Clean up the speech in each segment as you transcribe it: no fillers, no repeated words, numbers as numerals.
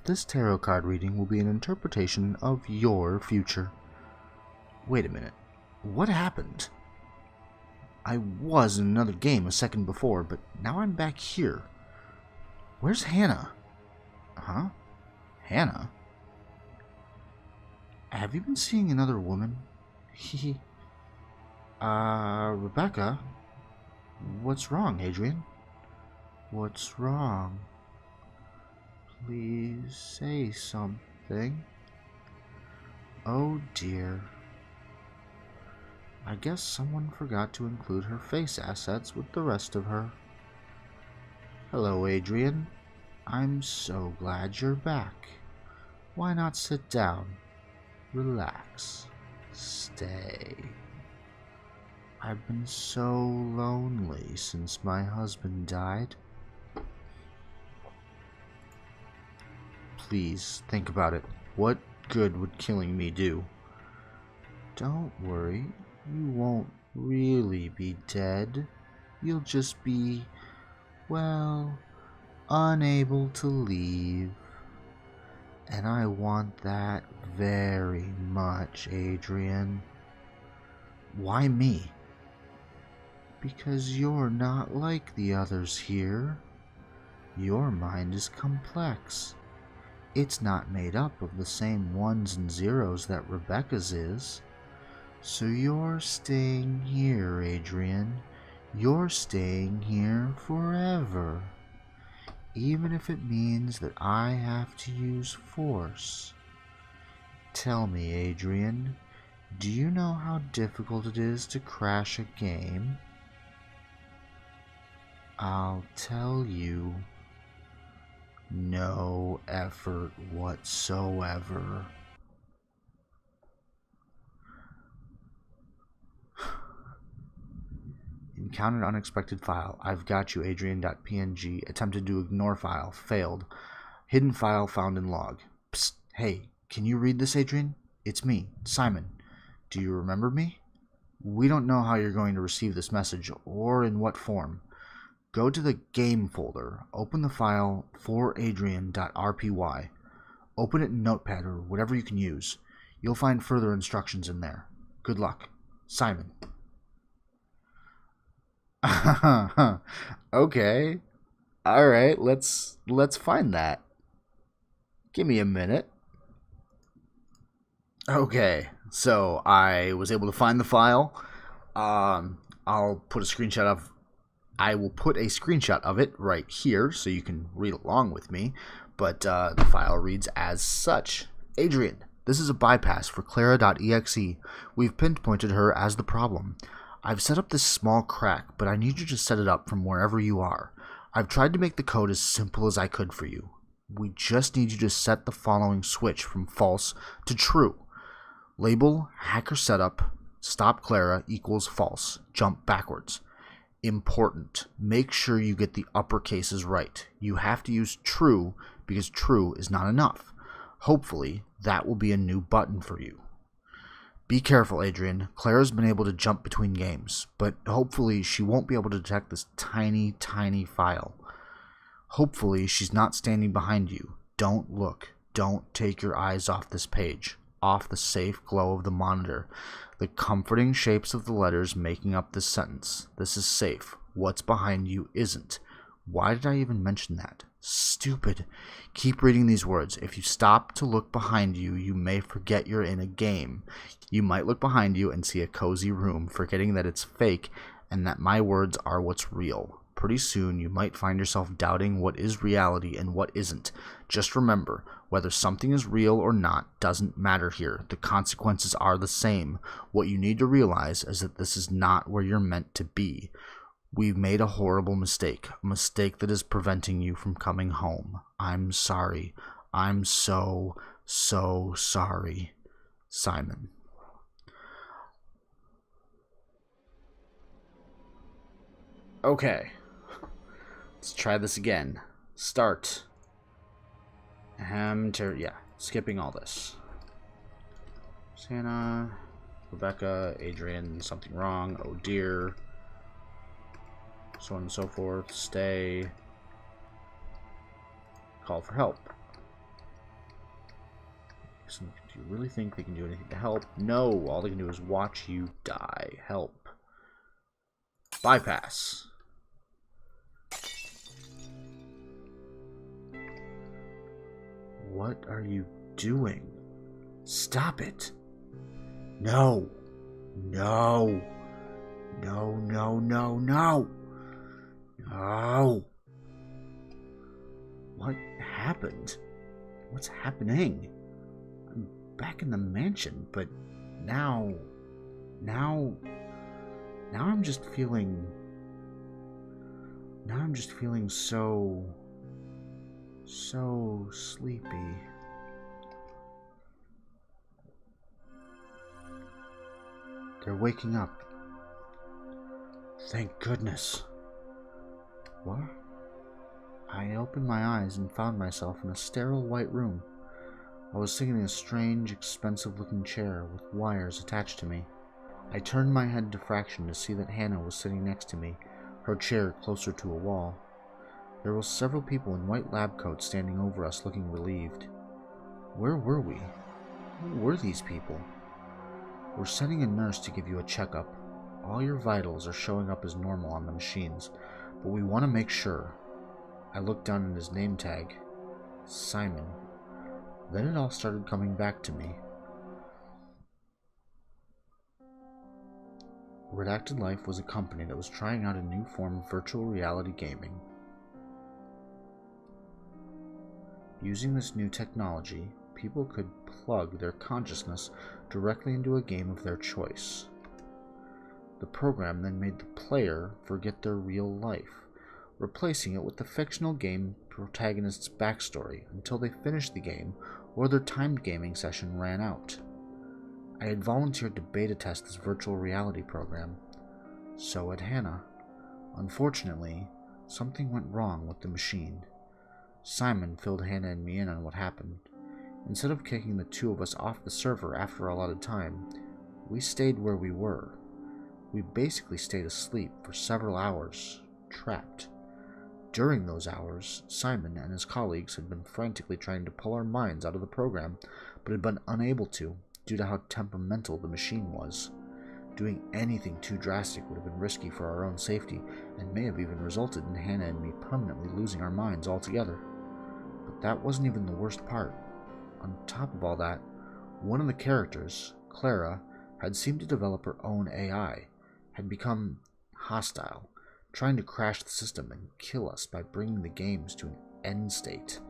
this tarot card reading will be an interpretation of your future. Wait a minute. What happened? I was in another game a second before, but now I'm back here. Where's Hannah? Huh? Hannah? Have you been seeing another woman? Hehe. Rebecca? What's wrong, Adrian? What's wrong? Please say something. Oh dear. I guess someone forgot to include her face assets with the rest of her. Hello, Adrian. I'm so glad you're back. Why not sit down? Relax. Stay. I've been so lonely since my husband died. Please, think about it. What good would killing me do? Don't worry. You won't really be dead. You'll just be, well, unable to leave. And I want that very much, Adrian. Why me? Because you're not like the others here. Your mind is complex. It's not made up of the same ones and zeros that Rebecca's is. So you're staying here, Adrian. You're staying here forever. Even if it means that I have to use force. Tell me, Adrian, do you know how difficult it is to crash a game? I'll tell you. No effort whatsoever. Encountered unexpected file. I've got you, Adrian.png. Attempted to ignore file. Failed. Hidden file found in log. Psst. Hey, can you read this, Adrian? It's me, Simon. Do you remember me? We don't know how you're going to receive this message or in what form. Go to the game folder. Open the file foradrian.rpy. Open it in Notepad or whatever you can use. You'll find further instructions in there. Good luck. Simon. Okay. Alright, let's find that. Give me a minute. Okay, so I was able to find the file. I'll put a screenshot of I will put a screenshot of it right here so you can read along with me. But the file reads as such. Adrian, this is a bypass for Clara.exe. We've pinpointed her as the problem. I've set up this small crack, but I need you to set it up from wherever you are. I've tried to make the code as simple as I could for you. We just need you to set the following switch from false to true. Label hacker setup stop Clara equals false. Jump backwards. Important. Make sure you get the upper cases right. You have to use true because true is not enough. Hopefully, that will be a new button for you. Be careful, Adrian. Clara's been able to jump between games, but hopefully she won't be able to detect this tiny, tiny file. Hopefully she's not standing behind you. Don't look. Don't take your eyes off this page, off the safe glow of the monitor, the comforting shapes of the letters making up this sentence. This is safe. What's behind you isn't. Why did I even mention that? Stupid. Keep reading these words. If you stop to look behind you, you may forget you're in a game. You might look behind you and see a cozy room, forgetting that it's fake and that my words are what's real. Pretty soon, you might find yourself doubting what is reality and what isn't. Just remember, whether something is real or not doesn't matter here. The consequences are the same. What you need to realize is that this is not where you're meant to be. We've made a horrible mistake, a mistake that is preventing you from coming home. I'm sorry. I'm so sorry. Simon. Okay. Let's try this again. Start. Skipping all this. Santa, Rebecca, Adrian, something wrong. Oh dear. So on and so forth. Stay. Call for help. Do you really think they can do anything to help? No, all they can do is watch you die. Help. Bypass. What are you doing? Stop it. No. No. No, no, no, no. No. What happened? What's happening? I'm back in the mansion, but now I'm just feeling so sleepy. They're waking up. Thank goodness. What? I opened my eyes and found myself in a sterile white room. I was sitting in a strange, expensive-looking chair with wires attached to me. I turned my head to fraction to see that Hannah was sitting next to me, her chair closer to a wall. There were several people in white lab coats standing over us looking relieved. Where were we? Who were these people? We're sending a nurse to give you a checkup. All your vitals are showing up as normal on the machines, but we want to make sure. I looked down at his name tag. Simon. Then it all started coming back to me. Redacted Life was a company that was trying out a new form of virtual reality gaming. Using this new technology, people could plug their consciousness directly into a game of their choice. The program then made the player forget their real life, replacing it with the fictional game protagonist's backstory until they finished the game or their timed gaming session ran out. I had volunteered to beta test this virtual reality program. So had Hannah. Unfortunately, something went wrong with the machine. Simon filled Hannah and me in on what happened. Instead of kicking the two of us off the server after a allotted time, we stayed where we were. We basically stayed asleep for several hours, trapped. During those hours, Simon and his colleagues had been frantically trying to pull our minds out of the program, but had been unable to, due to how temperamental the machine was. Doing anything too drastic would have been risky for our own safety, and may have even resulted in Hannah and me permanently losing our minds altogether. But that wasn't even the worst part. On top of all that, one of the characters, Clara, had seemed to develop her own AI, had become hostile, trying to crash the system and kill us by bringing the games to an end state.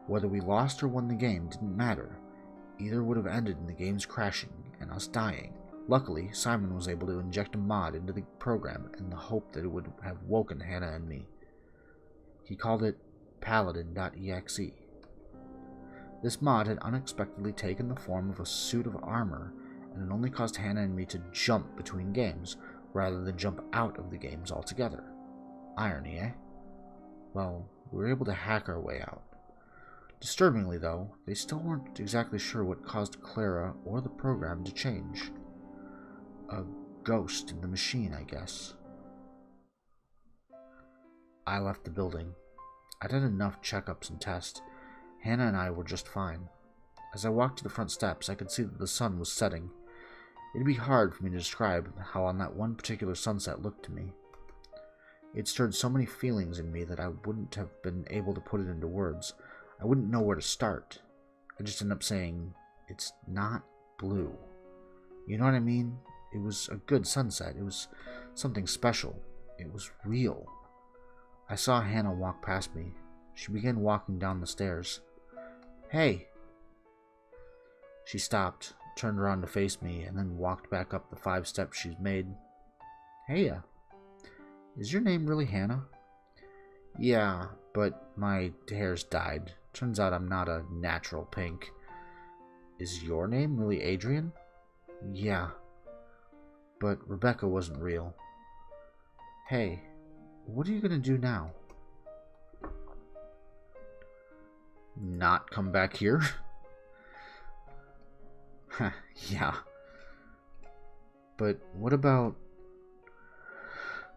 Whether we lost or won the game didn't matter. Either would have ended in the games crashing and us dying. Luckily, Simon was able to inject a mod into the program in the hope that it would have woken Hannah and me. He called it paladin.exe. This mod had unexpectedly taken the form of a suit of armor, and it only caused Hannah and me to jump between games, rather than jump out of the games altogether. Irony, eh? Well, we were able to hack our way out. Disturbingly, though, they still weren't exactly sure what caused Clara or the program to change. A ghost in the machine, I guess. I left the building. I'd had enough checkups and tests. Hannah and I were just fine. As I walked to the front steps, I could see that the sun was setting. It'd be hard for me to describe how on that one particular sunset looked to me. It stirred so many feelings in me that I wouldn't have been able to put it into words. I wouldn't know where to start. I just ended up saying, it's not blue. You know what I mean? It was a good sunset. It was something special. It was real. I saw Hannah walk past me. She began walking down the stairs. Hey! She stopped, turned around to face me, and then walked back up the 5 steps she'd made. Heya. Is your name really Hannah? Yeah, but my hair's dyed. Turns out I'm not a natural pink. Is your name really Adrian? Yeah. But Rebecca wasn't real. Hey, what are you gonna do now? Not come back here? Yeah. But what about...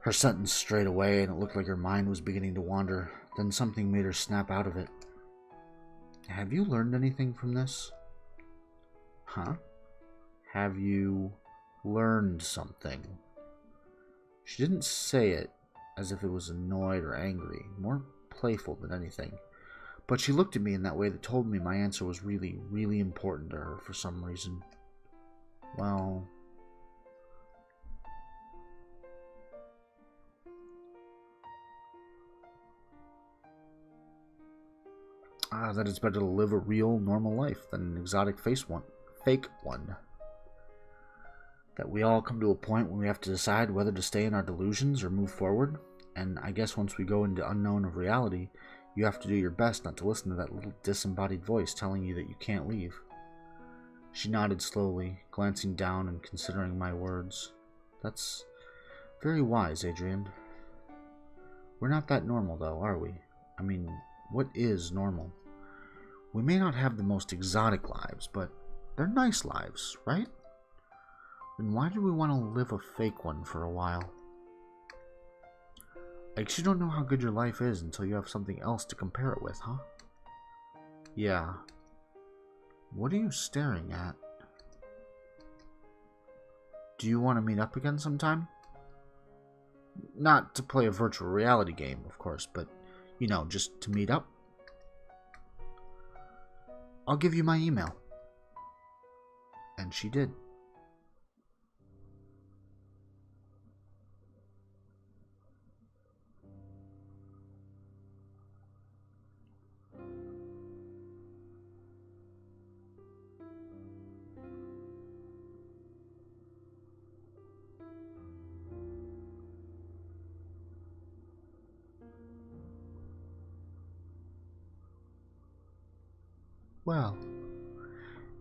Her sentence strayed away, and it looked like her mind was beginning to wander. Then something made her snap out of it. Have you learned anything from this? Huh? Have you learned something? She didn't say it as if it was annoyed or angry, more playful than anything. But she looked at me in that way that told me my answer was really, really important to her for some reason. Well, that it's better to live a real, normal life than an exotic fake one. That we all come to a point when we have to decide whether to stay in our delusions or move forward. And I guess once we go into unknown of reality, you have to do your best not to listen to that little disembodied voice telling you that you can't leave. She nodded slowly, glancing down and considering my words. That's very wise, Adrian. We're not that normal, though, are we? I mean, what is normal? We may not have the most exotic lives, but they're nice lives, right? Then why do we want to live a fake one for a while? Like, you don't know how good your life is until you have something else to compare it with, huh? Yeah. What are you staring at? Do you want to meet up again sometime? Not to play a virtual reality game, of course, but, you know, just to meet up. I'll give you my email. And she did. Well,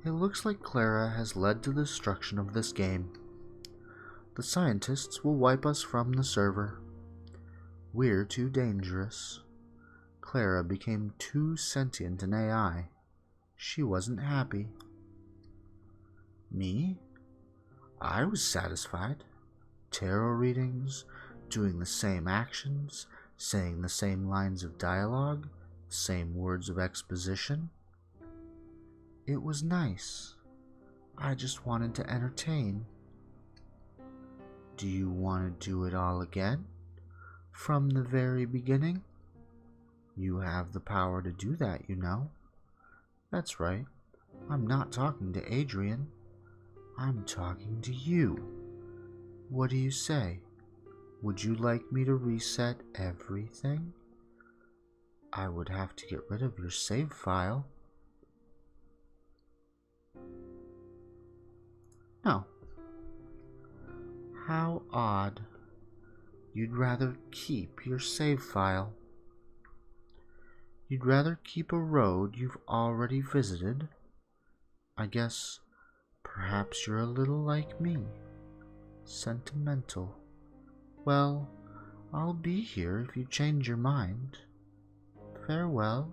it looks like Clara has led to the destruction of this game. The scientists will wipe us from the server. We're too dangerous. Clara became too sentient an AI. She wasn't happy. Me? I was satisfied. Tarot readings, doing the same actions, saying the same lines of dialogue, same words of exposition. It was nice. I just wanted to entertain. Do you want to do it all again? From the very beginning? You have the power to do that, you know. That's right. I'm not talking to Adrian. I'm talking to you. What do you say? Would you like me to reset everything? I would have to get rid of your save file. No. How odd. You'd rather keep your save file. You'd rather keep a road you've already visited? I guess perhaps you're a little like me. Sentimental. Well, I'll be here if you change your mind. Farewell.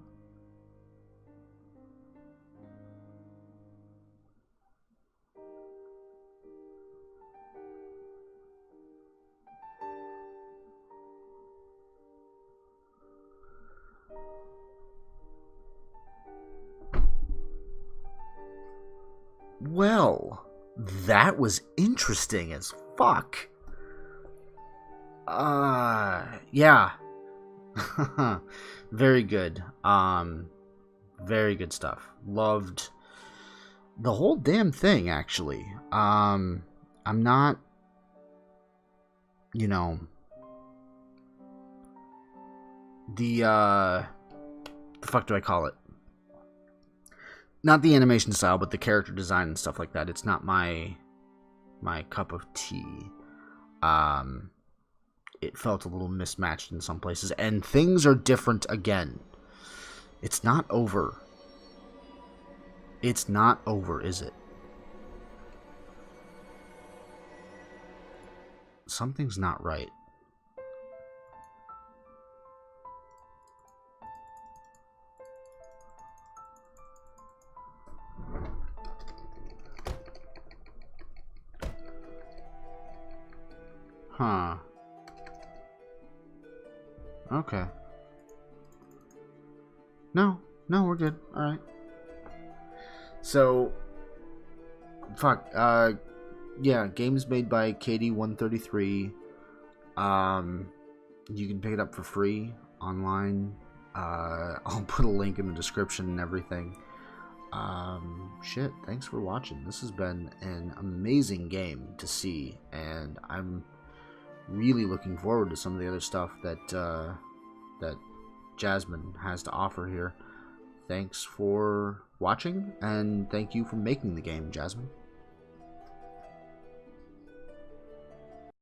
Well, that was interesting as fuck. Yeah. Very good. Very good stuff. Loved the whole damn thing, actually. I'm not, you know, the fuck do I call it? Not the animation style, but the character design and stuff like that. It's not my cup of tea. It felt a little mismatched in some places, and things are different again. It's not over. It's not over, is it? Something's not right. Huh. Okay. No, we're good. Alright. So, fuck. Yeah, games made by KD133. You can pick it up for free online. I'll put a link in the description and everything. Shit, thanks for watching. This has been an amazing game to see, and I'm really looking forward to some of the other stuff that Jasmine has to offer here. Thanks for watching, and thank you for making the game, Jasmine.